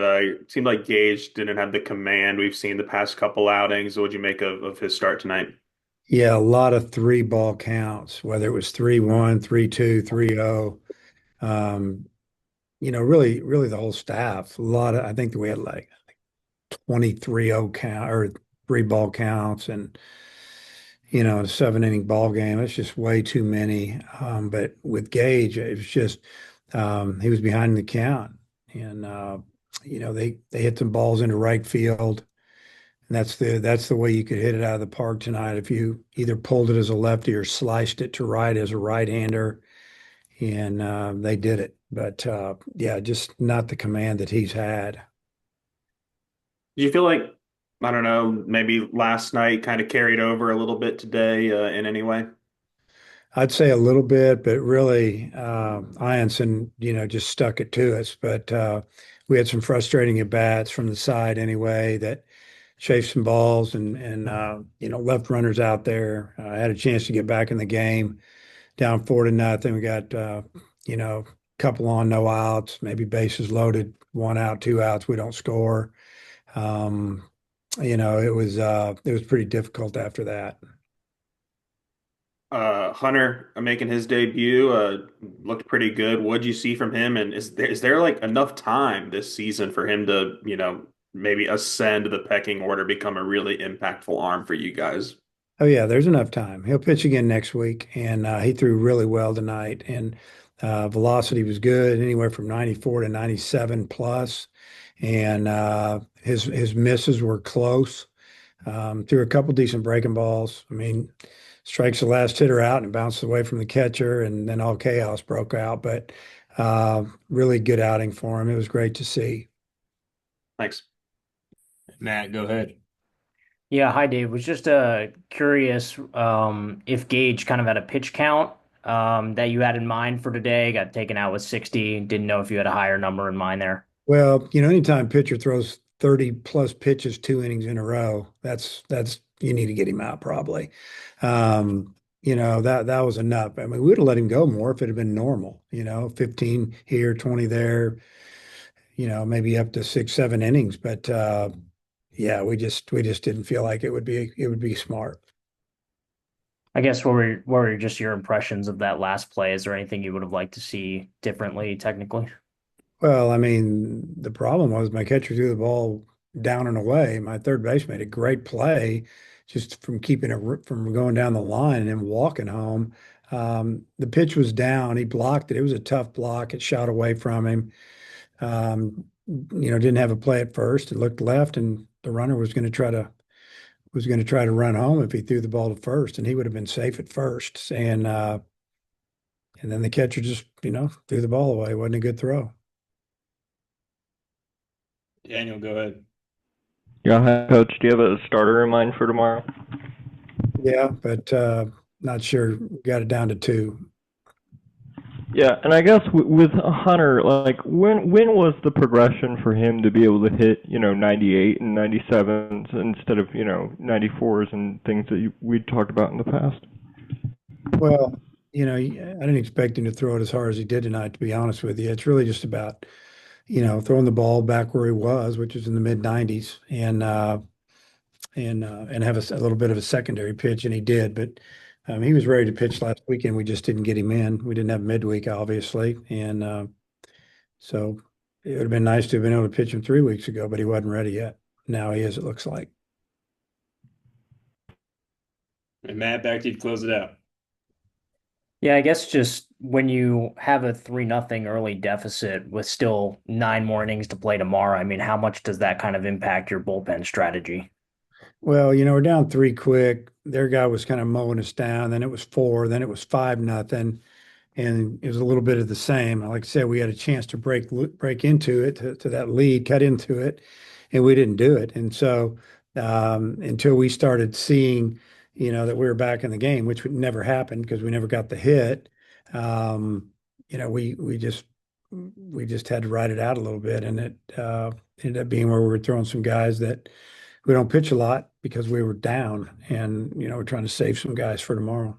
It seemed like Gage didn't have the command we've seen the past couple outings. What would you make of his start tonight? Yeah, a lot of three ball counts, whether it was 3-1, 3-2, 3-0. Um, really the whole staff. A lot of I think that we had like 23-0 count or three ball counts and a 7 inning ball game. It's just way too many. But with Gage, it was just he was behind the count. And they hit some balls into right field. And that's the way you could hit it out of the park tonight if you either pulled it as a lefty or sliced it to right as a right-hander, and they did it. But yeah, just not the command that he's had. Do you feel like, I don't know, maybe last night kind of carried over a little bit today in any way? I'd say a little bit, but really, Ianson, just stuck it to us. But we had some frustrating at bats from the side anyway that chased some balls and left runners out there. I had a chance to get back in the game. Down 4-0. We got couple on, no outs, maybe bases loaded, 1 out, 2 outs. We don't score. Um, it was pretty difficult after that. Hunter making his debut looked pretty good. What'd you see from him? And is there like enough time this season for him to, maybe ascend the pecking order, become a really impactful arm for you guys? Oh yeah, there's enough time. He'll pitch again next week, and he threw really well tonight. And velocity was good, anywhere from 94 to 97 plus. And his misses were close. Threw a couple decent breaking balls. I mean, strikes the last hitter out and bounced away from the catcher, and then all chaos broke out. But really good outing for him. It was great to see. Thanks. Matt, go ahead. Yeah, hi Dave. Was just curious if Gage kind of had a pitch count that you had in mind for today. Got taken out with 60. Didn't know if you had a higher number in mind there. Well, anytime pitcher throws 30 plus pitches 2 innings in a row, that's you need to get him out probably. That was enough. I mean, we would have let him go more if it had been normal, 15 here, 20 there, maybe up to 6, 7 innings. But yeah, we just didn't feel like it would be smart. I guess what were just your impressions of that last play? Is there anything you would have liked to see differently technically? Well, I mean, the problem was my catcher threw the ball down and away. My third base made a great play just from keeping it from going down the line and then walking home. The pitch was down. He blocked it. It was a tough block. It shot away from him. Didn't have a play at first. It looked left, and the runner was going to try to run home if he threw the ball to first, and he would have been safe at first. And then the catcher just threw the ball away. It wasn't a good throw. Daniel, go ahead. Yeah, hi, Coach. Do you have a starter in mind for tomorrow? Yeah, but not sure. Got it down to two. Yeah, and I guess with Hunter, like when was the progression for him to be able to hit 98 and 97s instead of 94s and things that we'd talked about in the past? Well, I didn't expect him to throw it as hard as he did tonight, to be honest with you. It's really just about, throwing the ball back where he was, which is in the mid 90s, and have a little bit of a secondary pitch, and he did. But he was ready to pitch last weekend. We just didn't get him in. We didn't have midweek, obviously, and so it would have been nice to have been able to pitch him 3 weeks ago, but he wasn't ready yet. Now he is, it looks like. And Matt, back to you to close it out. Yeah, I guess just when you have a 3-0 early deficit with still 9 more innings to play tomorrow, I mean, how much does that kind of impact your bullpen strategy? Well, we're down three quick. Their guy was kind of mowing us down. Then it was four. Then it was 5-0, and it was a little bit of the same. Like I said, we had a chance to break into it to that lead, cut into it, and we didn't do it. And so until we started seeing, that we were back in the game, which would never happen because we never got the hit. We just had to ride it out a little bit, and it ended up being where we were throwing some guys that we don't pitch a lot because we were down, and we're trying to save some guys for tomorrow.